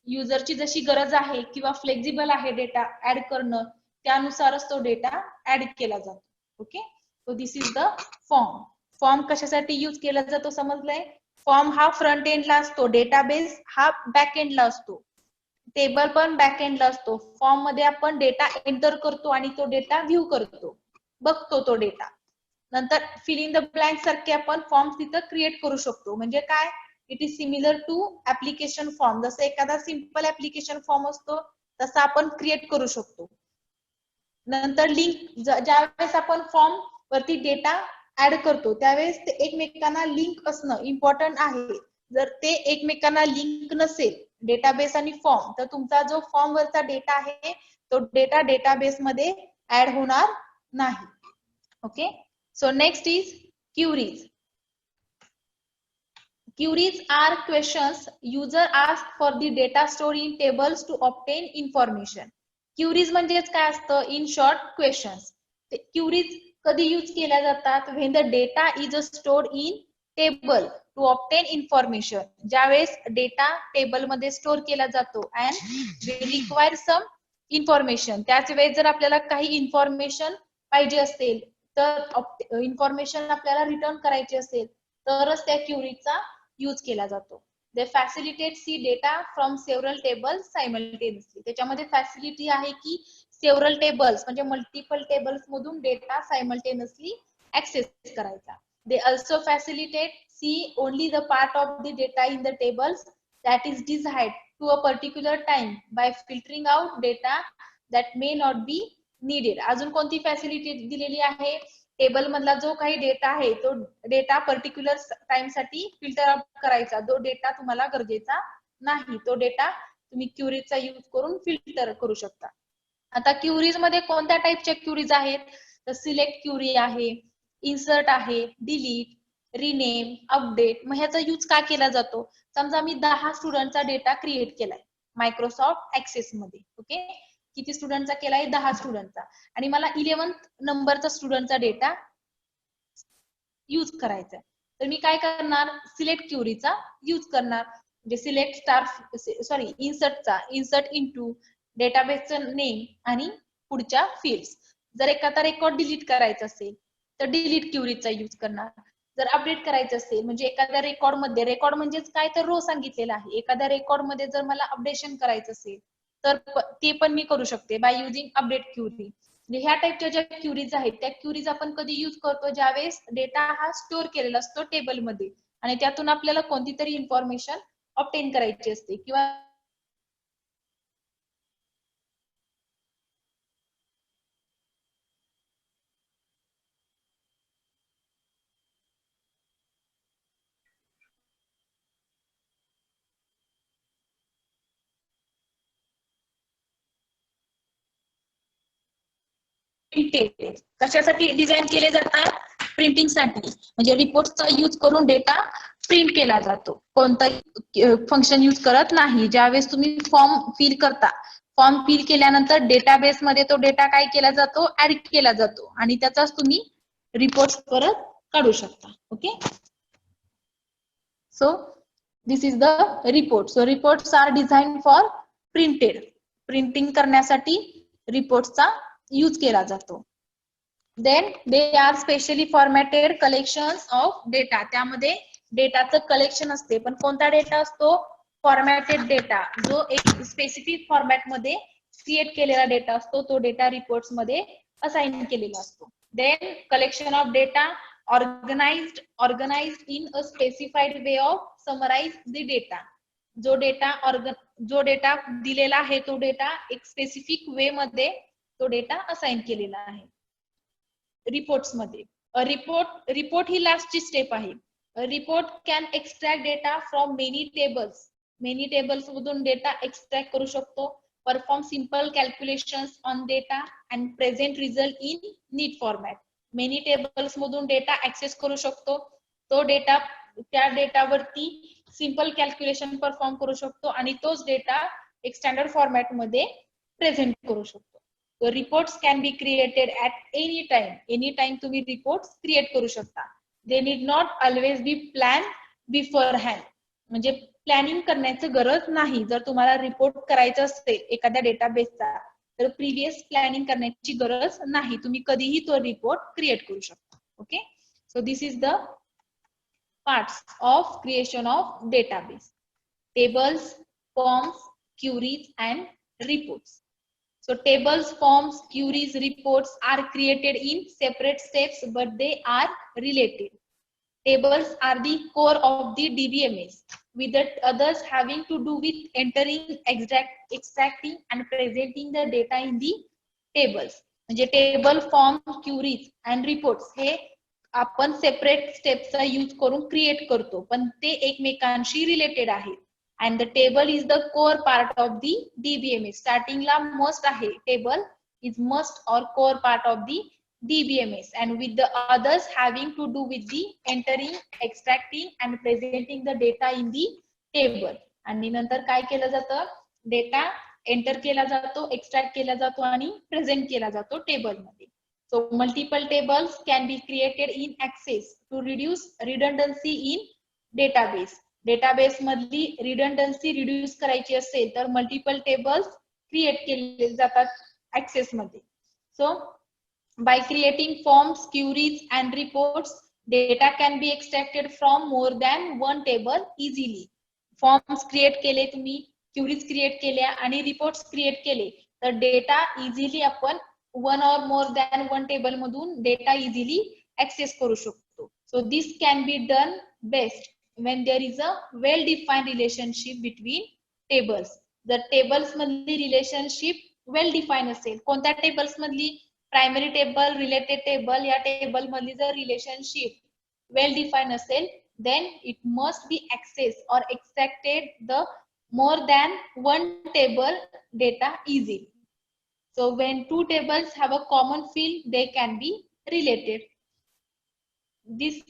[SPEAKER 1] युजरची जशी गरज आहे किंवा फ्लेक्झिबल आहे डेटा ऍड करणं, त्यानुसारच तो डेटा ऍड केला जातो. Okay, so this is the form. Form कशासाठी यूज केला जातो समजलंय. फॉर्म हा फ्रंट एंडला असतो, डेटाबेस हा बॅक एंडला असतो, टेबल पण बॅक एंडला असतो. फॉर्म मध्ये आपण डेटा एंटर करतो आणि तो डेटा व्ह्यू करतो, बघतो तो डेटा. नंतर फिल इन द ब्लँक सारखे आपण फॉर्म तिथं क्रिएट करू शकतो. म्हणजे काय, it is similar to application form. जसं एखादा सिंपल ऍप्लिकेशन फॉर्म असतो तसा आपण क्रिएट करू शकतो. नंतर लिंक, ज्या वेळेस आपण फॉर्म वरती डेटा ऍड करतो त्यावेळेस ते एकमेकांना लिंक असणं इम्पॉर्टंट आहे. जर ते एकमेकांना लिंक नसेल डेटाबेस आणि फॉर्म, तर तुमचा जो फॉर्म वरचा डेटा आहे तो डेटा डेटाबेस मध्ये ऍड होणार नाही. Okay, so next is queries. Queries are questions user ask for the data stored in tables to obtain information. Queries म्हणजेच काय असतं, इन शॉर्ट क्वेश्चन्स. क्युरीज कधी यूज केल्या जातात, when the data is stored in table to obtain information. ज्यावेळेस data टेबलमध्ये store केला जातो and we require some information, त्याच वेळेस जर आपल्याला काही इन्फॉर्मेशन पाहिजे असेल तर इन्फॉर्मेशन आपल्याला रिटर्न करायची असेल तरच त्या क्युरीचा यूज केला जातो. They facilitate see data from several tables simultaneously. त्याच्यामध्ये फॅसिलिटी आहे की सेव्हरल टेबल्स म्हणजे मल्टिपल टेबल्स मधून डेटा सायमल्टेनियसली ऍक्सेस करायचा. They also facilitate see only the part of the data in the tables that is desired to a particular time by filtering out data that may not be needed. अजून कोणती facility दिलेली आहे? Table मधला जो काही data आहे तो data particular time साठी फिल्टर आउट करायचा. जो डेटा तुम्हाला गरजेचा नाही तो डेटा तुम्ही क्युरीजचा यूज करून फिल्टर करू शकता. आता क्युरीज मध्ये कोणत्या टाइपच्या क्युरीज आहेत? तर सिलेक्ट क्युरी आहे, इन्सर्ट आहे, डिलीट, रिनेम, अपडेट. मग ह्याचा यूज का केला जातो? समजा मी 10 स्टुडंटचा डेटा क्रिएट केलाय मायक्रोसॉफ्ट ऍक्सेस मध्ये. ओके, किती स्टुडंटचा केलाय? 10 स्टुडंटचा. आणि मला 11th नंबरचा स्टुडंटचा डेटा यूज करायचा. तर मी काय करणार? सिलेक्ट क्युरीचा यूज करणार. म्हणजे सिलेक्ट स्टार इन्सर्ट इनटू डेटाबेसचं नेम आणि पुढच्या फील्ड्स. जर एखादा रेकॉर्ड डिलीट करायचा असेल तर डिलीट क्युरीचा यूज करणार. जर अपडेट करायचं असेल म्हणजे एखाद्या रेकॉर्ड म्हणजेच काय तर रो सांगितलेला आहे. एखाद्या रेकॉर्ड मध्ये जर मला अपडेशन करायचं असेल तर ते पण मी करू शकते बाय युजिंग अपडेट क्युरी. म्हणजे ह्या टाइपच्या ज्या क्युरीज आहेत त्या क्युरीज आपण कधी यूज करतो? ज्यावेळेस डेटा हा स्टोअर केलेला असतो टेबलमध्ये आणि त्यातून आपल्याला कोणती तरी इन्फॉर्मेशन ऑब्टेन करायची असते किंवा कशासाठी डिझाईन केले जातात? प्रिंटिंगसाठी. म्हणजे रिपोर्टचा यूज करून डेटा प्रिंट केला जातो. कोणताही फंक्शन यूज करत नाही. ज्यावेळेस तुम्ही फॉर्म फिल करता, फॉर्म फिल केल्यानंतर डेटाबेस मध्ये तो डेटा काय केला जातो? ऍड केला जातो आणि त्याचाच तुम्ही रिपोर्ट परत काढू शकता. Okay, so this is the report. So reports are design for printed. Printing करण्यासाठी रिपोर्टचा यूज केला जातो. Then they are specially formatted collections of data. त्यामध्ये डेटाचं कलेक्शन असते. पण कोणता डेटा असतो? Formatted data. जो एक स्पेसिफिक फॉर्मॅट मध्ये क्रिएट केलेला डेटा असतो तो डेटा रिपोर्ट्स मध्ये असाइन केलेला असतो. Then collection of data organized in a specified way of summarize the data. जो डेटा दिलेला आहे तो डेटा एक स्पेसिफिक वे मध्ये तो डेटा असाइन केलेला आहे रिपोर्ट्स मध्ये. रिपोर्ट ही लास्टची स्टेप आहे. Report can extract data from many tables मधून डेटा एक्सट्रॅक्ट करू शकतो. Perform simple calculations on data and present result in neat format. Many tables मधून डेटा ऍक्सेस करू शकतो. तो डेटा त्या डेटावरती सिंपल कॅल्क्युलेशन परफॉर्म करू शकतो आणि तोच डेटा एक स्टँडर्ड फॉर्मॅट मध्ये प्रेझेंट करू शकतो. Reports can be created at any time तुम्ही रिपोर्ट्स क्रिएट करू शकता. They need not always be plan before hand. म्हणजे प्लॅनिंग करण्याची गरज नाही. जर तुम्हाला रिपोर्ट करायचा असेल एखाद्या डेटाबेसचा तर प्रिव्हियस प्लॅनिंग करण्याची गरज नाही. तुम्ही कधीही तो रिपोर्ट क्रिएट करू शकता. Okay, so this is the parts of creation of database: tables, forms, queries and reports. So tables, forms, queries, reports are created in separate steps but they are related. Tables are the core of the DBMS, with the others having to do with entering, extracting and presenting the data in the tables. म्हणजे table, form, queries and reports हे आपण separate स्टेपचा use करून create करतो पण ते एकमेकांशी related आहेत. And the table is the core part of the DBMS. स्टार्टिंगला मस्ट आहे. टेबल इज मस्ट और core part of the DBMS and with the others having to do with the entering, extracting and presenting the data in the table. आणि नंतर काय केलं जातं? Data enter केला जातो, एक्सट्रॅक्ट केला जातो आणि प्रेझेंट केला जातो टेबल मध्ये. So multiple tables can be created in Access to reduce redundancy in database. Database मधली रिडंडन्सी रिड्यूस करायची असेल तर मल्टिपल टेबल्स क्रिएट केले जातात ऍक्सेस मध्ये. So by creating forms, queries and reports, data can be extracted from more than one table easily. Forms create केले तुम्ही, queries create केल्या आणि reports create केले तर data easily आपण one or more than one table मधून data easily access करू शकतो. So this can be done best when there is a well defined relationship between tables. जर tables मधली relationship well defined असेल, कोणत्या tables मधली, primary table, related table, या table मधली जर रिलेशनशिप वेल डिफाईन असेल then it must be accessed or extracted the more than one table data easily. So when two tables have a common field, they can be related. This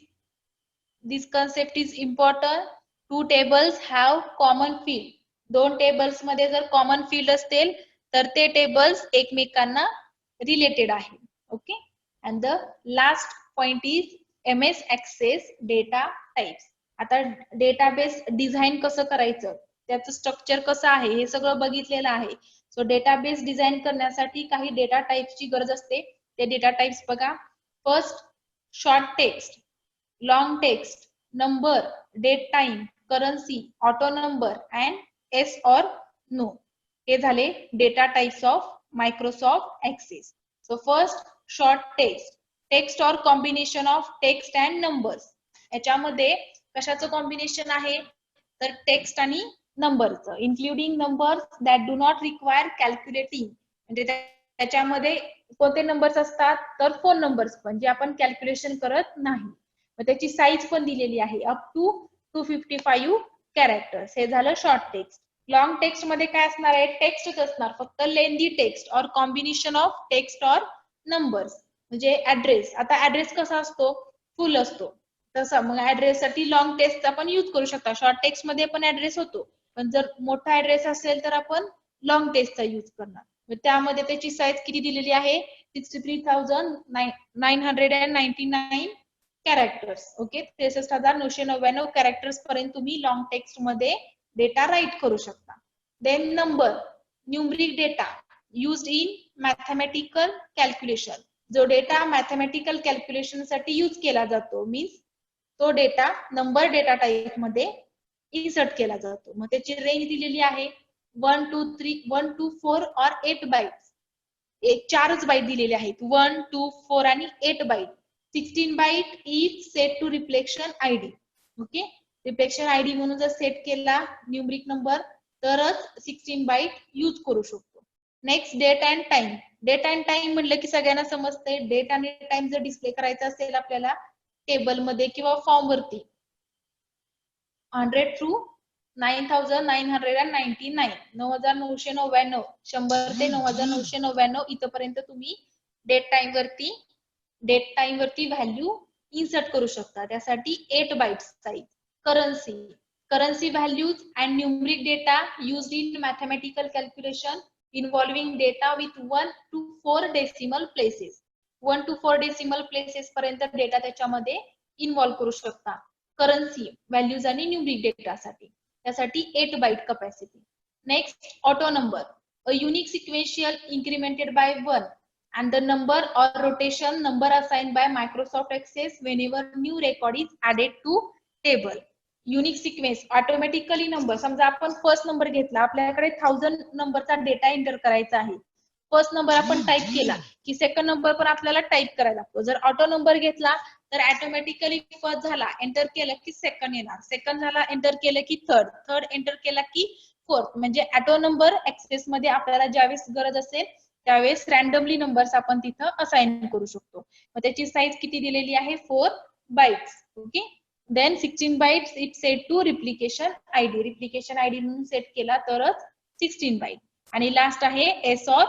[SPEAKER 1] concept is important. Two tables have common field. दोन tables मध्ये जर common field असतील तर ते tables एकमेकांना related आहे. Okay. And the last point is MS Access data types. आता database design कसं करायचं, त्याचं स्ट्रक्चर कसं आहे हे सगळं बघितलेलं आहे. सो डेटाबेस डिझाईन करण्यासाठी काही डेटा टाइप्सची गरज असते. ते डेटा टाइप्स बघा. First, short text, long text, number, date time, currency, auto number and yes or no. हे झाले data types of Microsoft Access. So first, short text, text or combination of text and numbers. याच्यामध्ये कशाचं combination आहे तर text आणि नंबरचं, including numbers that do not require calculating. म्हणजे त्याच्यामध्ये कोणते नंबर्स असतात तर फोन नंबर्स पण, जे आपण कॅल्क्युलेशन करत नाही. मग त्याची साईज पण दिलेली आहे, अप टू 255 कॅरेक्टर्स. हे झालं शॉर्ट टेक्स्ट. लॉंग टेक्स्ट मध्ये काय असणार आहे, टेक्स्टच असणार, फक्त लेंदी text or combination of text और नंबर्स. म्हणजे ऍड्रेस, आता ऍड्रेस कसा असतो, फुल असतो तसा, मग ऍड्रेस साठी लॉंग टेक्स्टचा पण यूज करू शकता. शॉर्ट टेक्स्ट मध्ये पण ऍड्रेस होतो, पण जर मोठा ऍड्रेस असेल तर आपण लॉंग टेक्स्टचा यूज करणार. त्यामध्ये त्याची साईज किती दिलेली आहे, 63,999 कॅरेक्टर्स. ओके, 63,999 कॅरेक्टर्स पर्यंत तुम्ही लॉंग टेक्स्ट मध्ये डेटा राईट करू शकता. Then number, numeric data used in mathematical calculation. जो डेटा मॅथमॅटिकल कॅल्क्युलेशन साठी यूज केला जातो, मीन्स तो डेटा नंबर डेटा टाइप मध्ये इन्सर्ट केला जातो. मग त्याची रेंज दिलेली आहे 1 2 3 1 2 4 और 8 बाइट्स. एक 4च बाईट दिलेले आहेत, 1 2 4 आणि 8 byte. 16 byte is set to reflection ID. Okay, reflection ID म्हणून जर सेट केला न्यूमरिक नंबर तरच 16 बाईट यूज करू शकतो. Next, date and time. Date and time म्हटलं की सगळ्यांना समजते, डेट आणि टाइम जर डिस्प्ले करायचा असेल आपल्याला टेबल मध्ये किंवा फॉर्म वरती 100 थ्रू 9,999 9,999 100 ते 9,999 इथपर्यंत तुम्ही डेट टाइम वरती व्हॅल्यू इन्सर्ट करू शकता. त्यासाठी 8 bytes size. Currency, currency values and numeric data used in mathematical calculation involving data with 1 to 4 decimal places. 1 to 4 decimal places पर्यंत डेटा त्याच्यामध्ये इन्व्हॉल्व करू शकता. करन्सी व्हॅल्यूज आणि न्यूमरिक डेटा साठी, त्यासाठी 8 byte capacity. Next, auto number, a unique sequential incremented by 1 and the number or rotation number assigned by Microsoft Access whenever new record is added to table. Unique sequence, automatically number, समजा आपण first number घेतला, आपल्याकडे 1000 नंबरचा data enter करायचा आहे. First number आपण type केला की सेकंड नंबर पण आपल्याला टाइप करायला लागतो. जर ऑटो नंबर घेतला तर ऑटोमॅटिकली फर्स्ट झाला, एंटर केलं की सेकंड येणार, सेकंड झाला एंटर केलं की थर्ड, थर्ड एंटर केला की फोर्थ. म्हणजे ऑटो नंबर ऍक्सेस मध्ये आपल्याला ज्यावेळेस गरज असेल त्यावेळेस रॅन्डमली नंबर्स आपण तिथं असाइन करू शकतो. मग त्याची साईज किती दिलेली आहे, 4 bytes. Okay, then 16 bytes it set to replication id म्हणून सेट केला तरच 16 बाइट. आणि लास्ट आहे yes or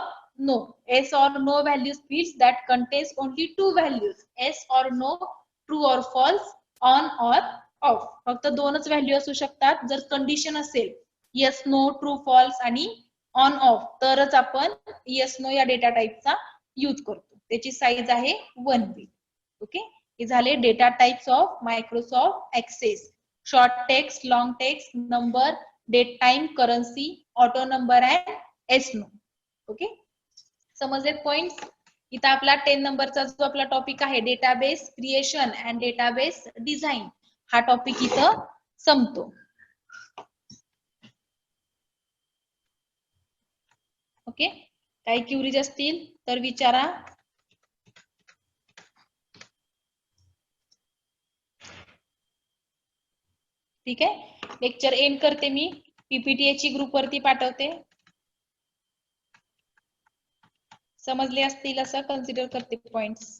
[SPEAKER 1] no. yes or no values fields that contains only 2 values, yes or no, true or false, on or off. फक्त दोनच value असू शकतात. जर कंडिशन असेल yes no, true false आणि on off तरच आपण yes no या डेटा टाइपचा यूज करतो. त्याची साईज आहे 1 बिट. ओके, हे झाले data types of Microsoft Access. Short text, long text, number, date time, currency, auto number and yes no. Okay, समजलेत पॉइंट. इथं आपला 10 नंबरचा जो आपला टॉपिक आहे database creation and database design, हा टॉपिक इथं संपतो. ओके, काही क्युरीज असतील तर विचारा. ठीक आहे, लेक्चर एंड करते मी. पीपीटी ची ग्रुप वरती पाठवते. समजले असतील असं कन्सिडर करते पॉइंट्स.